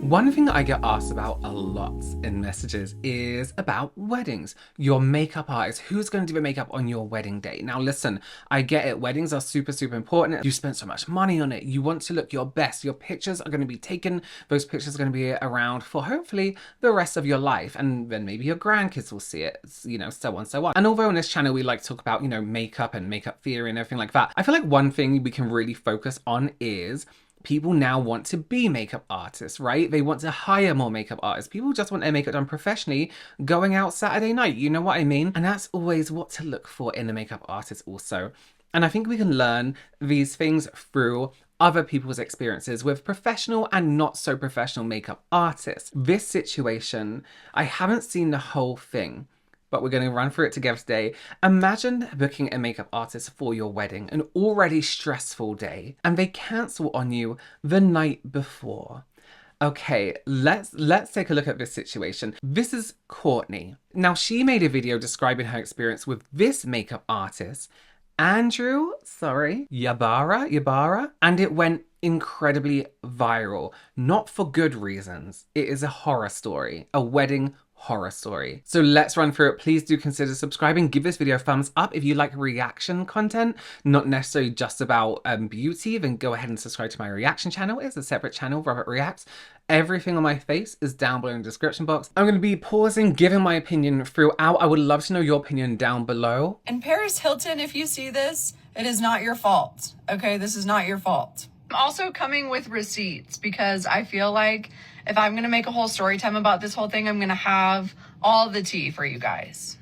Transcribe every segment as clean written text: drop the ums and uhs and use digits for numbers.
One thing I get asked about a lot in messages is about weddings. Your makeup artist, who's going to do the makeup on your wedding day? Now listen, I get it. Weddings are super, super important. You spent so much money on it. You want to look your best. Your pictures are going to be taken. Those pictures are going to be around for hopefully the rest of your life. And then maybe your grandkids will see it, you know, so on, so on. And although on this channel we like to talk about, you know, makeup and makeup theory and everything like that, I feel like one thing we can really focus on is people now want to be makeup artists, right? They want to hire more makeup artists. People just want their makeup done professionally going out Saturday night. You know what I mean? And that's always what to look for in a makeup artist also. And I think we can learn these things through other people's experiences with professional and not so professional makeup artists. This situation, I haven't seen the whole thing, but we're going to run through it together today. Imagine booking a makeup artist for your wedding, an already stressful day, and they cancel on you the night before. Okay, let's take a look at this situation. This is Courtney. Now, she made a video describing her experience with this makeup artist, Yabara, and it went incredibly viral. Not for good reasons. It is a horror story, a wedding horror story. So let's run through it. Please do consider subscribing. Give this video a thumbs up if you like reaction content, not necessarily just about beauty. Then go ahead and subscribe to my reaction channel. It's a separate channel, Robert Reacts. Everything on my face is down below in the description box. I'm going to be pausing, giving my opinion throughout. I would love to know your opinion down below. And Paris Hilton, if you see this, it is not your fault. Okay, this is not your fault. I'm also coming with receipts because I feel like if I'm going to make a whole story time about this whole thing, I'm going to have all the tea for you guys.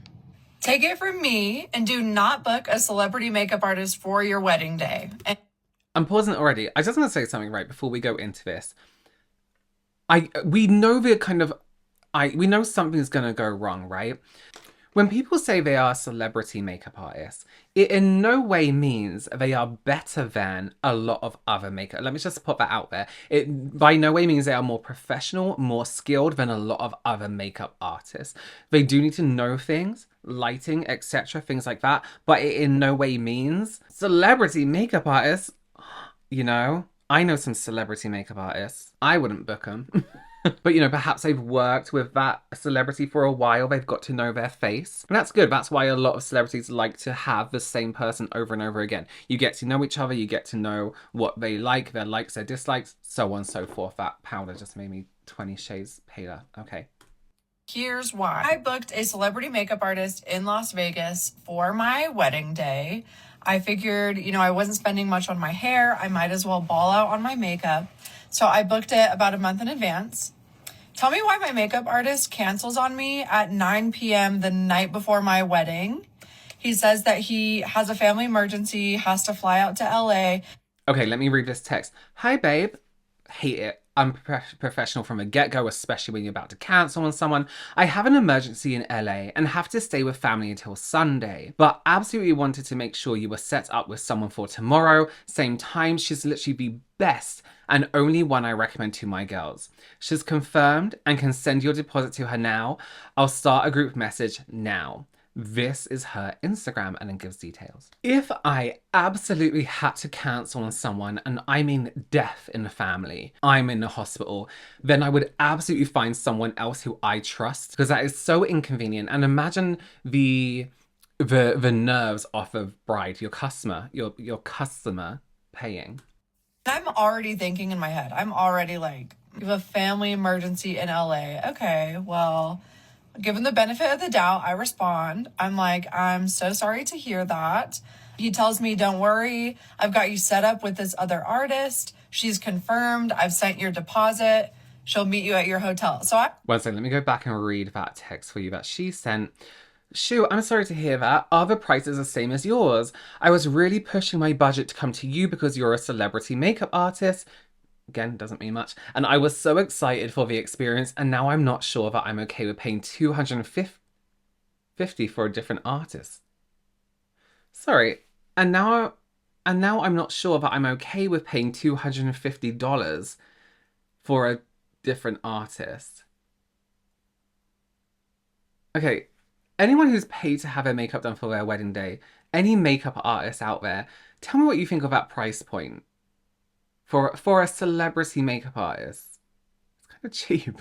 Take it from me and do not book a celebrity makeup artist for your wedding day. I'm pausing already. I just want to say something right before we go into this. We know we know something's going to go wrong, right? When people say they are celebrity makeup artists, it in no way means they are better than a lot of other makeup. Let me just put that out there. It by no way means they are more professional, more skilled than a lot of other makeup artists. They do need to know things, lighting, etc., things like that, but it in no way means celebrity makeup artists. You know, I know some celebrity makeup artists. I wouldn't book them. But, you know, perhaps they've worked with that celebrity for a while. They've got to know their face. And that's good. That's why a lot of celebrities like to have the same person over and over again. You get to know each other. You get to know what they like, their likes, their dislikes, so on and so forth. That powder just made me 20 shades paler. Okay. Here's why. I booked a celebrity makeup artist in Las Vegas for my wedding day. I figured, you know, I wasn't spending much on my hair. I might as well ball out on my makeup. So I booked it about a month in advance. Tell me why my makeup artist cancels on me at 9 p.m. the night before my wedding. He says that he has a family emergency, has to fly out to LA. Okay, let me read this text. Hi, babe. Hate it. I'm professional from the get-go, especially when you're about to cancel on someone. I have an emergency in LA and have to stay with family until Sunday, but absolutely wanted to make sure you were set up with someone for tomorrow. Same time, she's literally the best and only one I recommend to my girls. She's confirmed and can send your deposit to her now. I'll start a group message now. This is her Instagram, and then gives details. If I absolutely had to cancel on someone, and I mean death in the family, I'm in the hospital, then I would absolutely find someone else who I trust, because that is so inconvenient. And imagine the nerves off of bride, your customer paying. I'm already thinking in my head. I'm already like, you have a family emergency in LA. Okay, well, given the benefit of the doubt, I respond. I'm like, I'm so sorry to hear that. He tells me, don't worry. I've got you set up with this other artist. She's confirmed. I've sent your deposit. She'll meet you at your hotel. One second, let me go back and read that text for you that she sent. Shoo, I'm sorry to hear that. Are the prices the same as yours? I was really pushing my budget to come to you because you're a celebrity makeup artist. Again, doesn't mean much. And I was so excited for the experience, and now I'm not sure that I'm okay with paying $250 for a different artist. Sorry. And now I'm not sure that I'm okay with paying $250 for a different artist. Okay. Anyone who's paid to have their makeup done for their wedding day, any makeup artist out there, tell me what you think of that price point for a celebrity makeup artist. It's Cheap.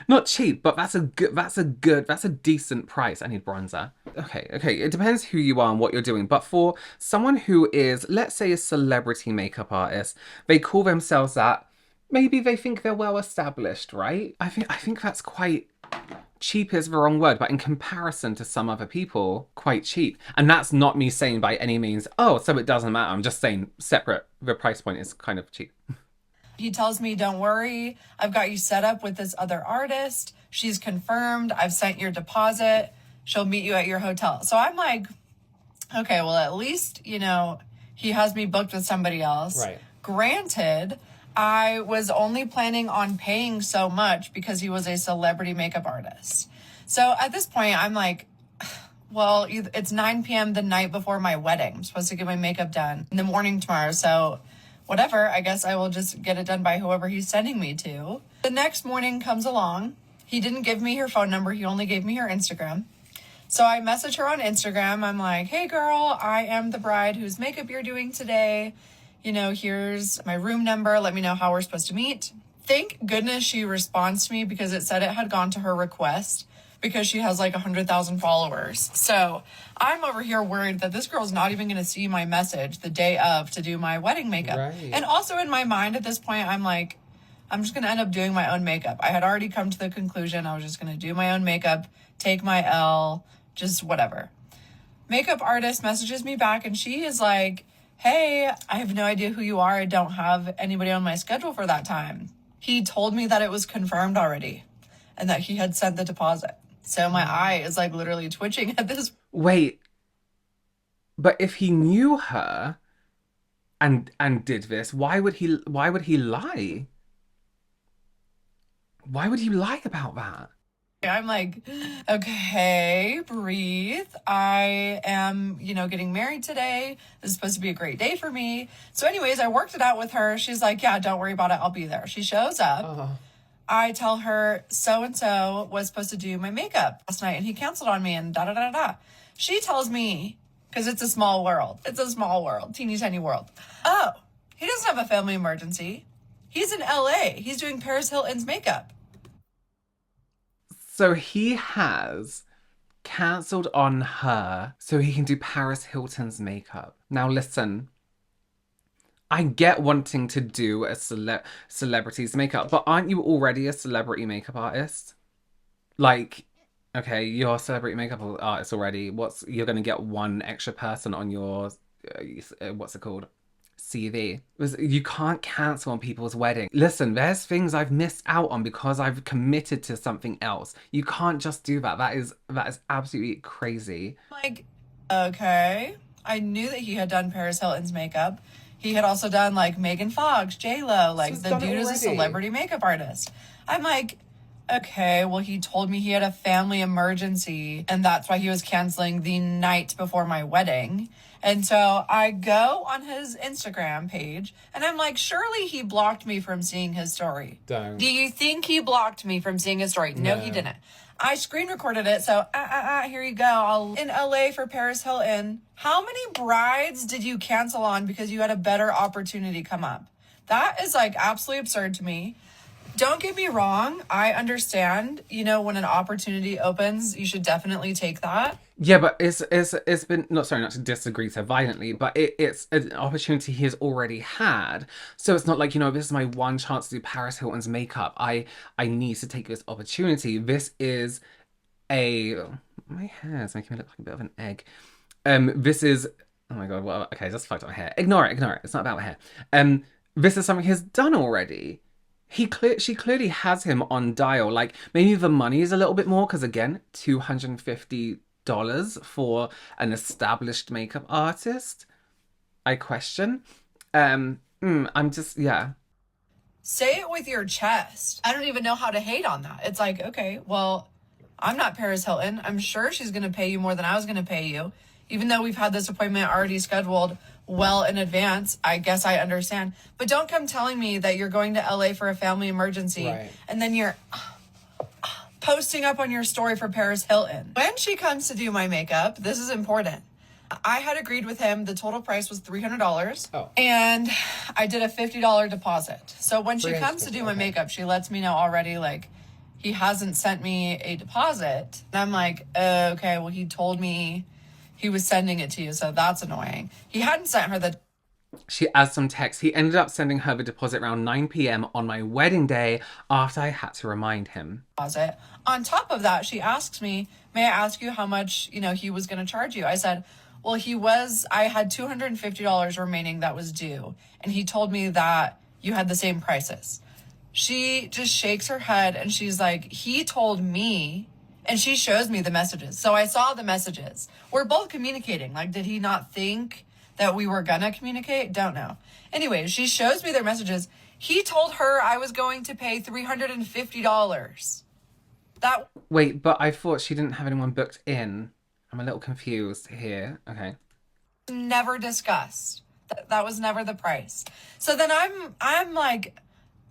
Not cheap, but that's a decent price. I need bronzer. Okay. It depends who you are and what you're doing. But for someone who is, let's say, a celebrity makeup artist, they call themselves that. Maybe they think they're well established, right? I think that's quite cheap is the wrong word, but in comparison to some other people, quite cheap. And that's not me saying by any means, oh, so it doesn't matter. I'm just saying separate. The price point is kind of cheap. He tells me, don't worry, I've got you set up with this other artist. She's confirmed. I've sent your deposit. She'll meet you at your hotel. So I'm like, okay, well, at least, he has me booked with somebody else. Right. Granted, I was only planning on paying so much because he was a celebrity makeup artist. So at this point, I'm like, well, it's 9 p.m. the night before my wedding. I'm supposed to get my makeup done in the morning tomorrow. So whatever, I guess I will just get it done by whoever he's sending me to. The next morning comes along. He didn't give me her phone number. He only gave me her Instagram. So I message her on Instagram. I'm like, hey girl, I am the bride whose makeup you're doing today. Here's my room number. Let me know how we're supposed to meet. Thank goodness she responds to me because it said it had gone to her request because she has like 100,000 followers. So I'm over here worried that this girl's not even going to see my message the day of to do my wedding makeup. Right. And also in my mind at this point, I'm like, I'm just going to end up doing my own makeup. I had already come to the conclusion I was just going to do my own makeup, take my L, just whatever. Makeup artist messages me back and she is like, hey, I have no idea who you are. I don't have anybody on my schedule for that time. He told me that it was confirmed already and that he had sent the deposit. So my eye is like literally twitching at this. Wait, but if he knew her and did this, why would he lie? Why would he lie about that? I'm like, okay, breathe. I am, getting married today. This is supposed to be a great day for me. So anyways, I worked it out with her. She's like, yeah, don't worry about it. I'll be there. She shows up. I tell her so-and-so was supposed to do my makeup last night and he canceled on me and da-da-da-da. She tells me, because it's a small world. It's a small world, teeny tiny world. Oh, he doesn't have a family emergency. He's in LA. He's doing Paris Hilton's makeup. So he has cancelled on her so he can do Paris Hilton's makeup. Now listen, I get wanting to do a celebrity's makeup, but aren't you already a celebrity makeup artist? Like, okay, you're a celebrity makeup artist already. You're gonna get one extra person on your what's it called? CV. You can't cancel on people's wedding. Listen, there's things I've missed out on because I've committed to something else. You can't just do that. That is absolutely crazy. Like, okay. I knew that he had done Paris Hilton's makeup. He had also done like Megan Fox, J-Lo, like the dude is a celebrity makeup artist. I'm like, okay, well, he told me he had a family emergency and that's why he was canceling the night before my wedding. And so I go on his Instagram page and I'm like, surely he blocked me from seeing his story. Don't. Do you think he blocked me from seeing his story? No, he didn't. I screen recorded it, so here you go. I'll in LA for Paris Hilton. How many brides did you cancel on because you had a better opportunity come up? That is like absolutely absurd to me. Don't get me wrong. I understand, when an opportunity opens, you should definitely take that. Yeah, but it's been not to disagree so violently, but it's an opportunity he has already had. So it's not like, this is my one chance to do Paris Hilton's makeup. I need to take this opportunity. This is my hair is making me look like a bit of an egg. This is, oh my God, well, okay, just fucked up my hair. Ignore it. It's not about hair. This is something he's done already. She clearly has him on dial. Like, maybe the money is a little bit more because, again, $250 for an established makeup artist. I question. I'm just, yeah. Say it with your chest. I don't even know how to hate on that. It's like, okay, well, I'm not Paris Hilton. I'm sure she's going to pay you more than I was going to pay you. Even though we've had this appointment already scheduled well in advance, I guess I understand. But don't come telling me that you're going to LA for a family emergency and then you're posting up on your story for Paris Hilton. When she comes to do my makeup, this is important. I had agreed with him. The total price was $300. Oh. And I did a $50 deposit. So when she comes to do my okay. makeup, she lets me know already, like, he hasn't sent me a deposit. And I'm like, okay, well, he told me he was sending it to you, so that's annoying. He hadn't sent her the She adds some text. He ended up sending her the deposit around 9 p.m. on my wedding day after I had to remind him. deposit. On top of that, she asks me, may I ask you how much, he was going to charge you? I said, well, I had $250 remaining that was due. And he told me that you had the same prices. She just shakes her head and she's like, he told me, and she shows me the messages. So I saw the messages. We're both communicating. Like, did he not think that we were gonna communicate? Don't know. Anyway, she shows me their messages. He told her I was going to pay $350. Wait, but I thought she didn't have anyone booked in. I'm a little confused here. Okay. Never discussed. That was never the price. So then I'm like,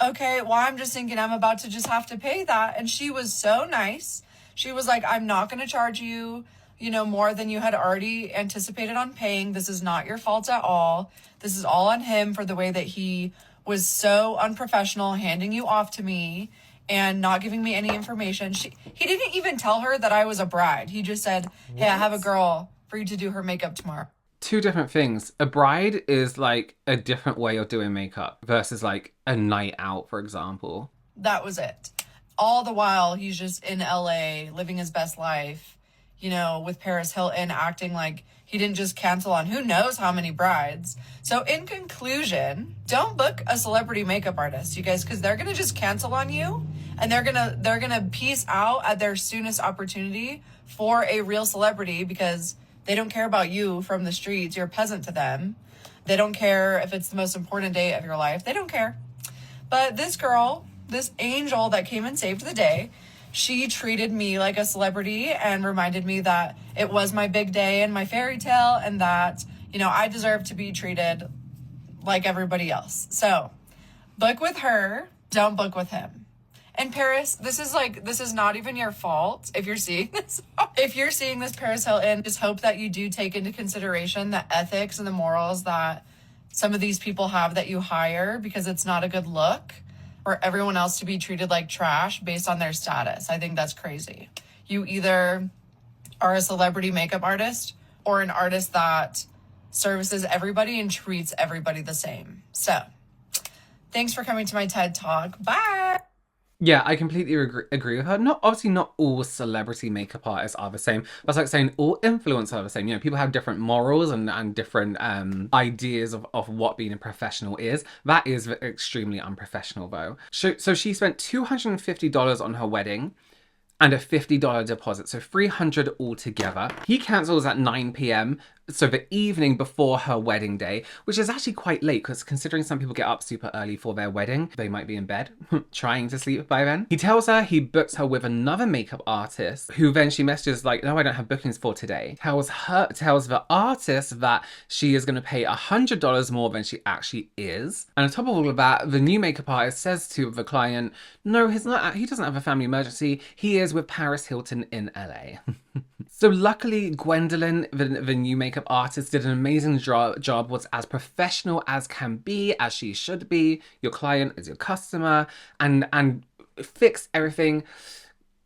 okay, well, I'm just thinking I'm about to just have to pay that. And she was so nice. She was like, I'm not going to charge you, more than you had already anticipated on paying. This is not your fault at all. This is all on him for the way that he was so unprofessional handing you off to me and not giving me any information. He didn't even tell her that I was a bride. He just said, hey, I have a girl for you to do her makeup tomorrow. Two different things. A bride is like a different way of doing makeup versus like a night out, for example. That was it. All the while, he's just in LA, living his best life, with Paris Hilton, acting like he didn't just cancel on who knows how many brides. So in conclusion, don't book a celebrity makeup artist, you guys, because they're going to just cancel on you and they're going to peace out at their soonest opportunity for a real celebrity because they don't care about you from the streets. You're a peasant to them. They don't care if it's the most important day of your life. They don't care. But this girl, this angel that came and saved the day, she treated me like a celebrity and reminded me that it was my big day and my fairy tale and that, I deserve to be treated like everybody else. So book with her, don't book with him. And Paris, this is not even your fault if you're seeing this. If you're seeing this, Paris Hilton, just hope that you do take into consideration the ethics and the morals that some of these people have that you hire, because it's not a good look for everyone else to be treated like trash based on their status. I think that's crazy. You either are a celebrity makeup artist or an artist that services everybody and treats everybody the same. So thanks for coming to my TED Talk. Bye. Yeah, I completely agree with her. Obviously not all celebrity makeup artists are the same. That's like saying all influencers are the same. People have different morals and different ideas of what being a professional is. That is extremely unprofessional though. So she spent $250 on her wedding and a $50 deposit, so $300 altogether. He cancels at 9 p.m, so the evening before her wedding day, which is actually quite late because considering some people get up super early for their wedding, they might be in bed trying to sleep by then. He tells her he books her with another makeup artist who then she messages like, no, I don't have bookings for today. Tells the artist that she is going to pay $100 more than she actually is. And on top of all of that, the new makeup artist says to the client, no, he doesn't have a family emergency. He is with Paris Hilton in LA. So luckily, Gwendolyn, the new makeup artist, did an amazing job, was as professional as can be, as she should be. Your client is your customer, and fixed everything.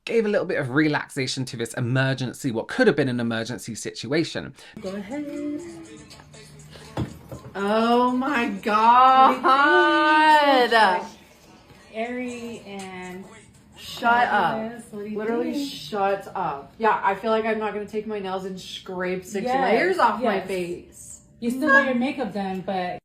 Gave a little bit of relaxation to this emergency, what could have been an emergency situation. Go ahead. Oh my God. Airy and Shut up. Literally think? shut up. Yeah, I feel like I'm not going to take my nails and scrape six Yes, layers off my yes. face. You still got your makeup done, but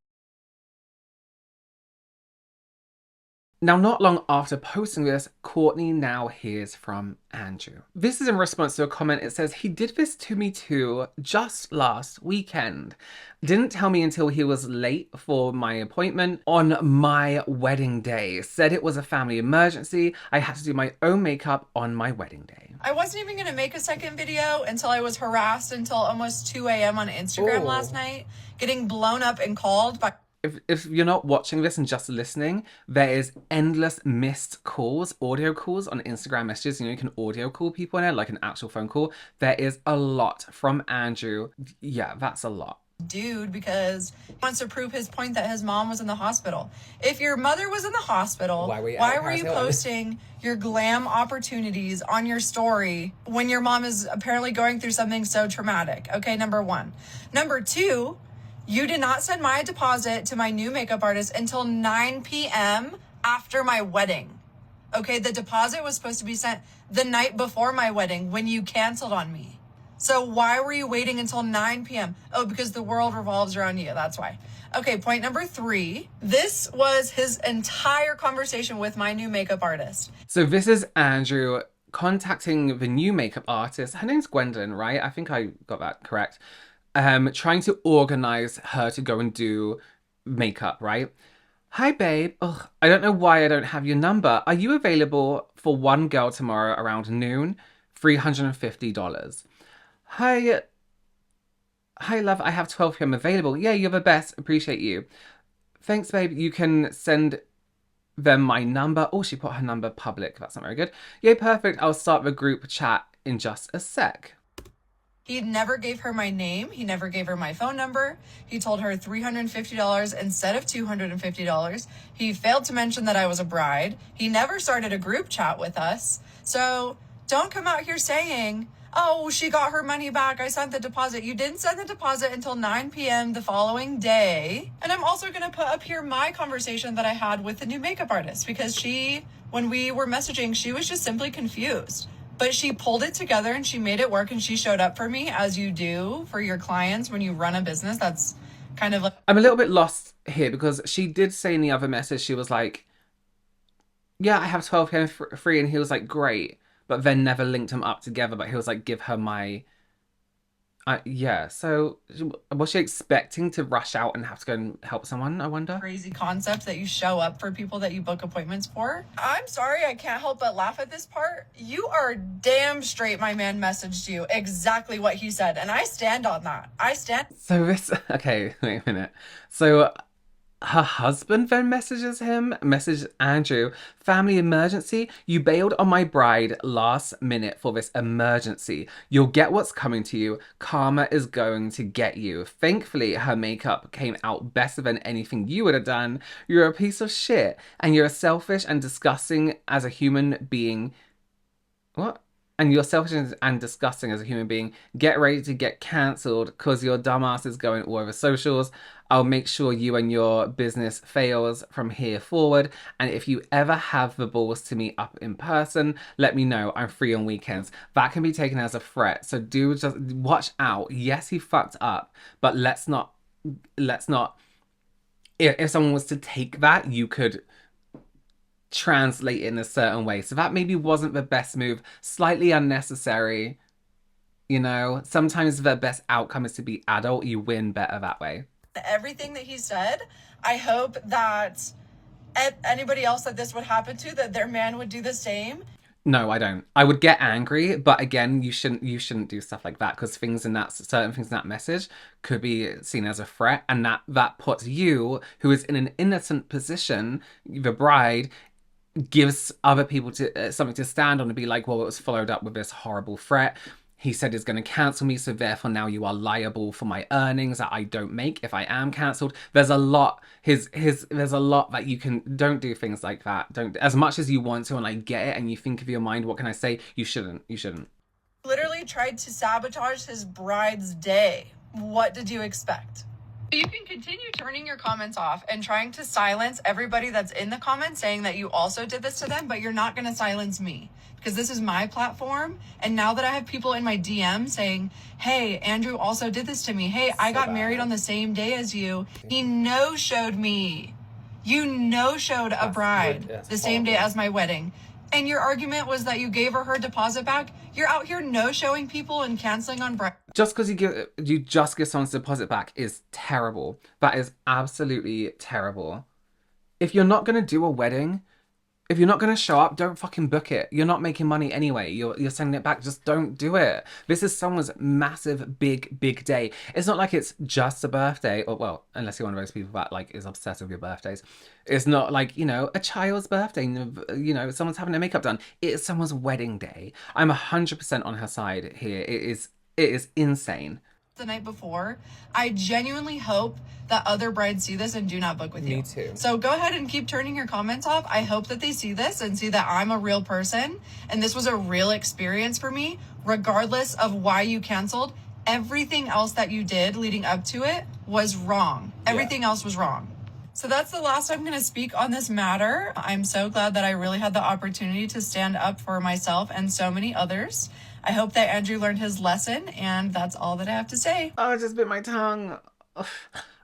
Now, not long after posting this, Courtney now hears from Andrew. This is in response to a comment. It says, he did this to me too just last weekend. Didn't tell me until he was late for my appointment on my wedding day. Said it was a family emergency. I had to do my own makeup on my wedding day. I wasn't even going to make a second video until I was harassed until almost 2 a.m. on Instagram last night, getting blown up and called by... if you're not watching this and just listening, there is endless missed calls, audio calls on Instagram messages. You know, you can audio call people in it, like an actual phone call. There is a lot from Andrew. Yeah, that's a lot. Dude, because he wants to prove his point that his mom was in the hospital. If your mother was in the hospital, why were you posting your glam opportunities on your story when your mom is apparently going through something so traumatic? Okay, number one. Number two, you did not send my deposit to my new makeup artist until 9 p.m. after my wedding. Okay, the deposit was supposed to be sent the night before my wedding when you canceled on me. So why were you waiting until 9 p.m.? Oh, because the world revolves around you. That's why. Okay, point number three. This was his entire conversation with my new makeup artist. So this is Andrew contacting the new makeup artist. Her name's Gwendolyn, right? I think I got that correct. Trying to organize her to go and do makeup, right? Hi, babe. Ugh, I don't know why I don't have your number. Are you available for one girl tomorrow around noon? $350. Hi, love. I have 12 p.m. available. Yeah, you're the best. Appreciate you. Thanks, babe. You can send them my number. Oh, she put her number public. That's not very good. Yeah, perfect. I'll start the group chat in just a sec. He never gave her my name. He never gave her my phone number. He told her $350 instead of $250. He failed to mention that I was a bride. He never started a group chat with us. So don't come out here saying, oh, she got her money back. I sent the deposit. You didn't send the deposit until 9 p.m. the following day. And I'm also going to put up here my conversation that I had with the new makeup artist because when we were messaging, she was just simply confused. But she pulled it together and she made it work and she showed up for me as you do for your clients when you run a business. That's kind of like... I'm a little bit lost here because she did say in the other message, she was like, yeah, I have 12 p.m. free. And he was like, great. But then never linked them up together. But he was like, give her my... yeah, so was she expecting to rush out and have to go and help someone, I wonder? Crazy concept that you show up for people that you book appointments for. I'm sorry, I can't help but laugh at this part. You are damn straight my man messaged you exactly what he said. And I stand on that. So this... Okay, wait a minute. So... her husband then messaged Andrew, family emergency. You bailed on my bride last minute for this emergency. You'll get what's coming to you. Karma is going to get you. Thankfully, her makeup came out better than anything you would have done. You're a piece of shit and you're selfish and disgusting as a human being. What? And you're selfish and disgusting as a human being. Get ready to get cancelled because your dumbass is going all over socials. I'll make sure you and your business fails from here forward. And if you ever have the balls to meet up in person, let me know. I'm free on weekends. That can be taken as a threat. So do just watch out. Yes, he fucked up, but let's not. If someone was to take that, you could translate it in a certain way. So that maybe wasn't the best move. Slightly unnecessary. You know, sometimes the best outcome is to be adult. You win better that way. Everything that he said, I hope that anybody else that this would happen to, that their man would do the same. No, I don't. I would get angry, but again, you shouldn't do stuff like that because certain things in that message could be seen as a threat, and that puts you, who is in an innocent position, the bride, gives other people something to stand on and be like, well, it was followed up with this horrible threat. He said he's going to cancel me, so therefore now you are liable for my earnings that I don't make if I am cancelled. There's a lot. There's a lot that you can. Don't do things like that. Don't, as much as you want to, and I get it, and you think of your mind, what can I say? You shouldn't. You shouldn't. Literally tried to sabotage his bride's day. What did you expect? You can continue turning your comments off and trying to silence everybody that's in the comments saying that you also did this to them, but you're not going to silence me because this is my platform. And now that I have people in my DM saying, hey, Andrew also did this to me. Hey, I got married on the same day as you. He no-showed me. You no-showed a bride the same day as my wedding. And your argument was that you gave her deposit back. You're out here no-showing people and canceling on bride. Just because you just give someone's deposit back is terrible. That is absolutely terrible. If you're not going to do a wedding, If you're not going to show up, don't fucking book it. You're not making money anyway. You're sending it back. Just don't do it. This is someone's massive, big day. It's not like it's just a birthday, or well, unless you're one of those people that like is obsessed with your birthdays. It's not like, you know, a child's birthday, you know, someone's having their makeup done. It's someone's wedding day. I'm 100% on her side here. It is insane. The night before. I genuinely hope that other brides see this and do not book with you. Me too. So go ahead and keep turning your comments off. I hope that they see this and see that I'm a real person and this was a real experience for me, regardless of why you canceled. Everything else that you did leading up to it was wrong. Everything else was wrong. So that's the last I'm going to speak on this matter. I'm so glad that I really had the opportunity to stand up for myself and so many others. I hope that Andrew learned his lesson, and that's all that I have to say. Oh, I just bit my tongue. Ugh.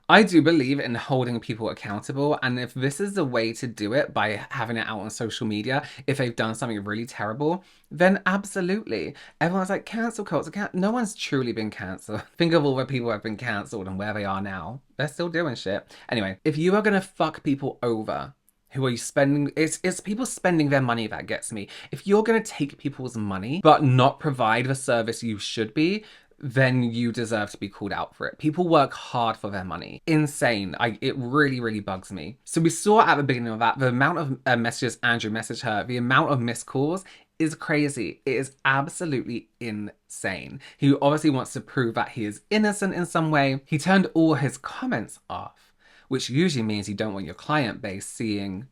I do believe in holding people accountable, and if this is the way to do it by having it out on social media, if they've done something really terrible, then absolutely. Everyone's like, cancel culture. No one's truly been cancelled. Think of all the people who have been cancelled and where they are now. They're still doing shit. Anyway, if you are going to fuck people over, who are you spending? It's people spending their money that gets me. If you're going to take people's money but not provide the service you should be, then you deserve to be called out for it. People work hard for their money. Insane. It really bugs me. So we saw at the beginning of that, the amount of messages Andrew messaged her, the amount of missed calls is crazy. It is absolutely insane. He obviously wants to prove that he is innocent in some way. He turned all his comments off, which usually means you don't want your client base seeing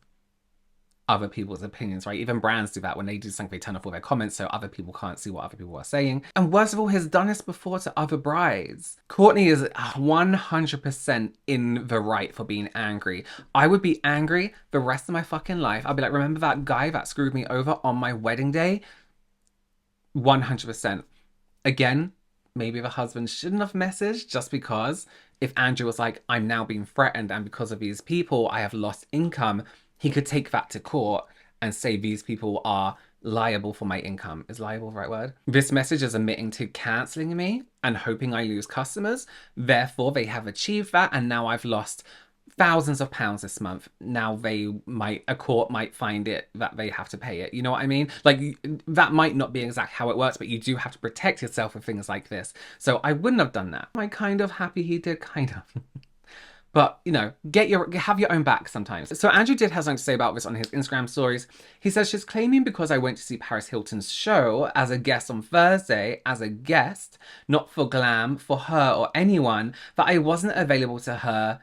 other people's opinions, right? Even brands do that when they do something, they turn off all their comments so other people can't see what other people are saying. And worst of all, he's done this before to other brides. Courtney is 100% in the right for being angry. I would be angry the rest of my fucking life. I'd be like, remember that guy that screwed me over on my wedding day? 100%. Again, maybe the husband shouldn't have messaged, just because if Andrew was like, I'm now being threatened and because of these people, I have lost income, he could take that to court and say these people are liable for my income. Is liable the right word? This message is admitting to cancelling me and hoping I lose customers. Therefore, they have achieved that, and now I've lost thousands of pounds this month. Now a court might find it that they have to pay it. You know what I mean? Like, that might not be exactly how it works, but you do have to protect yourself with things like this. So I wouldn't have done that. Am I kind of happy he did? Kind of. But, you know, have your own back sometimes. So Andrew did have something to say about this on his Instagram stories. He says, she's claiming because I went to see Paris Hilton's show as a guest on Thursday, as a guest, not for glam, for her or anyone, that I wasn't available to her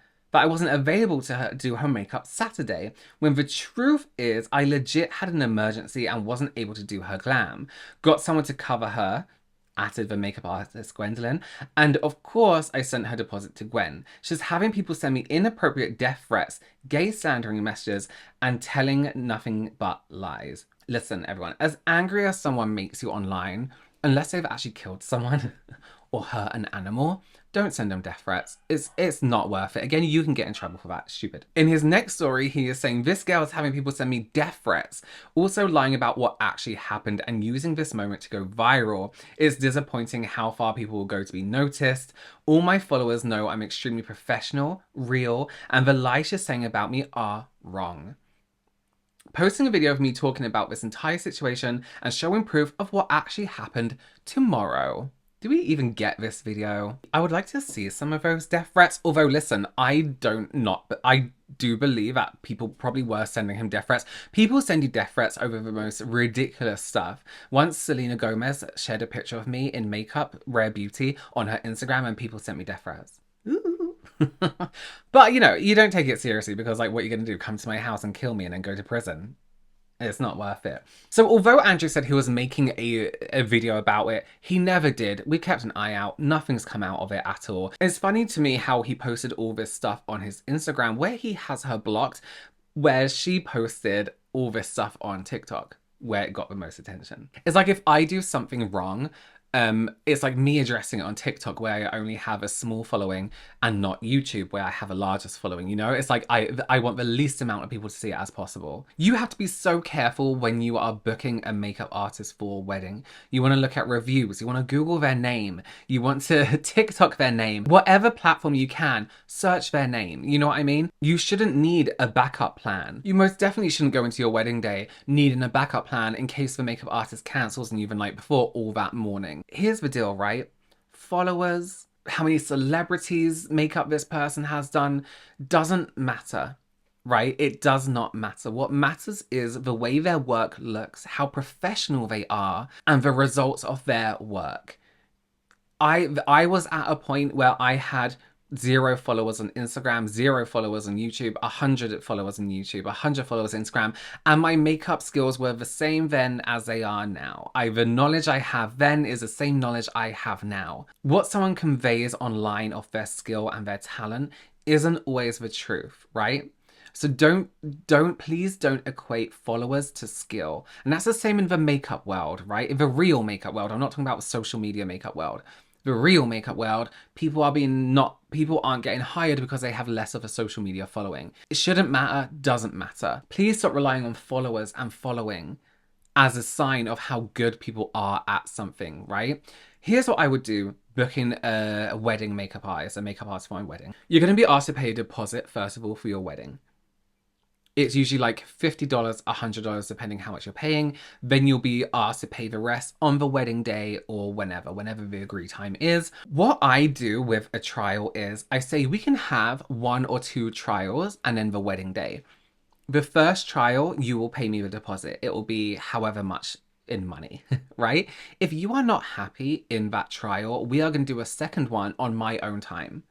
do her makeup Saturday, when the truth is I legit had an emergency and wasn't able to do her glam. Got someone to cover her, added the makeup artist Gwendolyn, and of course I sent her deposit to Gwen. She's having people send me inappropriate death threats, gay slandering messages, and telling nothing but lies. Listen, everyone, as angry as someone makes you online, unless they've actually killed someone or hurt an animal, don't send them death threats. It's not worth it. Again, you can get in trouble for that. Stupid. In his next story, he is saying, this girl is having people send me death threats, also lying about what actually happened and using this moment to go viral. It's disappointing how far people will go to be noticed. All my followers know I'm extremely professional, real, and the lies she's saying about me are wrong. Posting a video of me talking about this entire situation and showing proof of what actually happened tomorrow. Do we even get this video? I would like to see some of those death threats. Although, listen, I do believe that people probably were sending him death threats. People send you death threats over the most ridiculous stuff. Once Selena Gomez shared a picture of me in makeup, Rare Beauty, on her Instagram, and people sent me death threats. Ooh. But, you know, you don't take it seriously because, like, what are you going to do? Come to my house and kill me and then go to prison? It's not worth it. So although Andrew said he was making a video about it, he never did. We kept an eye out. Nothing's come out of it at all. It's funny to me how he posted all this stuff on his Instagram, where he has her blocked, where she posted all this stuff on TikTok, where it got the most attention. It's like if I do something wrong It's like me addressing it on TikTok where I only have a small following and not YouTube where I have a largest following, you know? It's like I want the least amount of people to see it as possible. You have to be so careful when you are booking a makeup artist for a wedding. You want to look at reviews, you want to Google their name, you want to TikTok their name, whatever platform you can, search their name, you know what I mean? You shouldn't need a backup plan. You most definitely shouldn't go into your wedding day needing a backup plan in case the makeup artist cancels on you the night before or that morning. Here's the deal, right? Followers, how many celebrities makeup this person has done, doesn't matter, right? It does not matter. What matters is the way their work looks, how professional they are, and the results of their work. I was at a point where I had 0 followers on Instagram, 0 followers on YouTube, 100 followers on YouTube, 100 followers on Instagram, and my makeup skills were the same then as they are now. The knowledge I have then is the same knowledge I have now. What someone conveys online of their skill and their talent isn't always the truth, right? So please don't equate followers to skill. And that's the same in the makeup world, right? In the real makeup world. I'm not talking about the social media makeup world. The real makeup world, people aren't getting hired because they have less of a social media following. It shouldn't matter, doesn't matter. Please stop relying on followers and following as a sign of how good people are at something, right? Here's what I would do booking a wedding makeup artist, a makeup artist for my wedding. You're going to be asked to pay a deposit, first of all, for your wedding. It's usually like $50, $100, depending how much you're paying. Then you'll be asked to pay the rest on the wedding day or whenever the agreed time is. What I do with a trial is I say we can have 1 or 2 trials and then the wedding day. The first trial, you will pay me the deposit. It will be however much in money, right? If you are not happy in that trial, we are going to do a second one on my own time.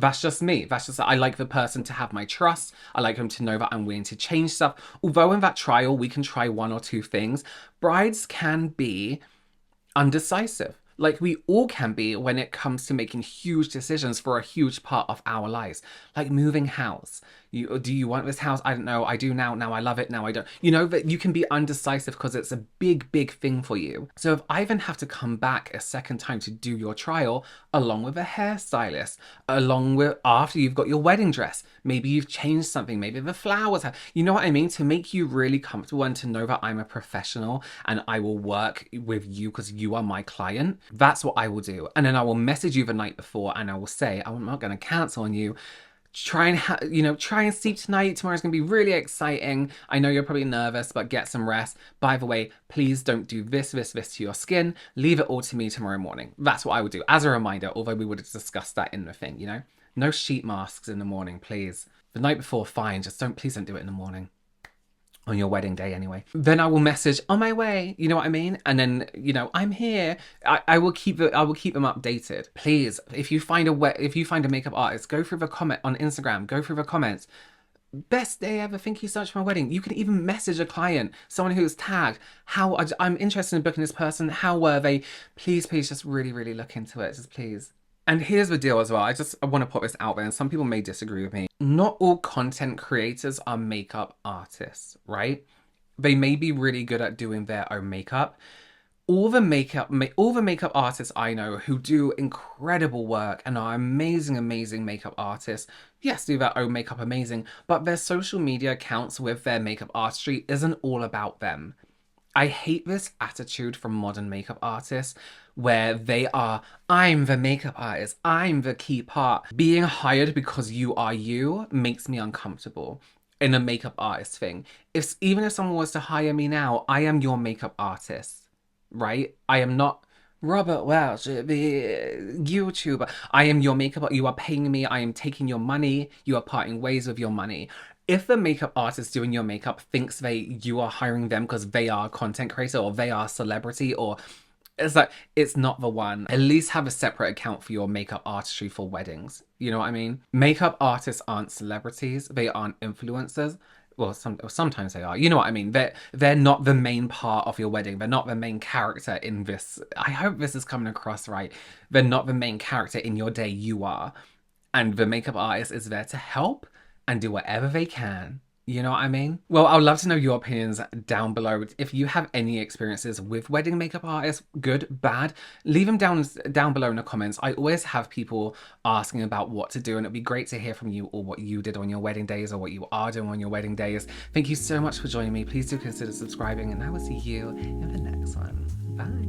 That's just me. I like the person to have my trust. I like them to know that I'm willing to change stuff. Although in that trial, we can try 1 or 2 things, brides can be undecisive. Like we all can be when it comes to making huge decisions for a huge part of our lives. Like moving house. Do you want this house? I don't know. I do now. Now I love it. Now I don't. You know, that you can be undecisive because it's a big, big thing for you. So if I then have to come back a second time to do your trial, along with a hairstylist, along with after you've got your wedding dress, maybe you've changed something, maybe the flowers have, you know what I mean? To make you really comfortable and to know that I'm a professional and I will work with you because you are my client. That's what I will do. And then I will message you the night before and I will say, I'm not going to cancel on you. Try and sleep tonight. Tomorrow's going to be really exciting. I know you're probably nervous, but get some rest. By the way, please don't do this to your skin. Leave it all to me tomorrow morning. That's what I would do as a reminder, although we would have discussed that in the thing, you know? No sheet masks in the morning, please. The night before, fine. Just please don't do it in the morning. On your wedding day anyway. Then I will message on my way, you know what I mean? And then, you know, I'm here. I will keep them updated. Please, if you find a makeup artist, go through the comment on Instagram, go through the comments. Best day ever, thank you so much for my wedding. You can even message a client, someone who's tagged, I'm interested in booking this person, how were they? Please just really, really look into it, just please. And here's the deal as well. I want to put this out there, and some people may disagree with me. Not all content creators are makeup artists, right? They may be really good at doing their own makeup. All the makeup artists I know who do incredible work and are amazing makeup artists, yes, do their own makeup amazing, but their social media accounts with their makeup artistry isn't all about them. I hate this attitude from modern makeup artists where they are, I'm the makeup artist, I'm the key part. Being hired because you are you makes me uncomfortable in a makeup artist thing. Even if someone was to hire me now, I am your makeup artist, right? I am not Robert Welsh, the YouTuber. I am your makeup, you are paying me, I am taking your money, you are parting ways with your money. If the makeup artist doing your makeup thinks you are hiring them because they are a content creator or they are a celebrity, or it's like, it's not the one. At least have a separate account for your makeup artistry for weddings. You know what I mean? Makeup artists aren't celebrities. They aren't influencers. Well, sometimes they are. You know what I mean? They're not the main part of your wedding. They're not the main character in this. I hope this is coming across right. They're not the main character in your day. You are. And the makeup artist is there to help and do whatever they can You know what I mean? Well, I would love to know your opinions down below. If you have any experiences with wedding makeup artists, good, bad, leave them down below in the comments. I always have people asking about what to do, and it'd be great to hear from you or what you did on your wedding days or what you are doing on your wedding days. Thank you so much for joining me. Please do consider subscribing, and I will see you in the next one. Bye.